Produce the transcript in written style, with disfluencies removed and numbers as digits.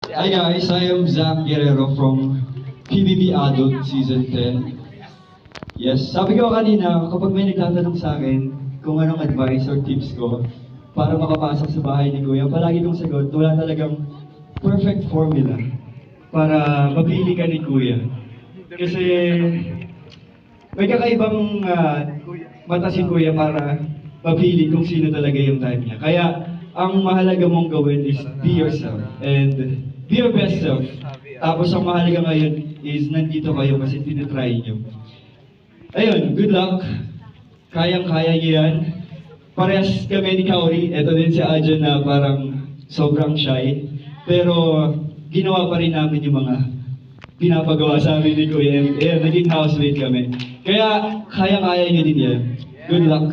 Hi guys, I am Zach Guerrero from PBB Adult Season 10. Yes, sabi ko kanina, kapag may nagtatanong sa akin kung anong advice or tips ko para makapasok sa bahay ni Kuya, palagi kong sagot, wala talagang perfect formula para mapili ka ni Kuya. Kasi may kakaibang mata si Kuya para mapili kung sino talaga yung type niya. Kaya ang mahalaga mong gawin is be yourself and be your best self. Tapos ang mahalaga ngayon is nandito kayo kasi tinitry nyo. Ayun, good luck. Kayang-kaya nyo yan. Parehas kami ni Kaori. Ito din si Ajan na parang sobrang shy. Pero ginawa pa rin namin yung mga pinapagawa sa amin ni Kuya. And naging housemate kami. Kaya kayang-kaya nyo din yan. Good luck.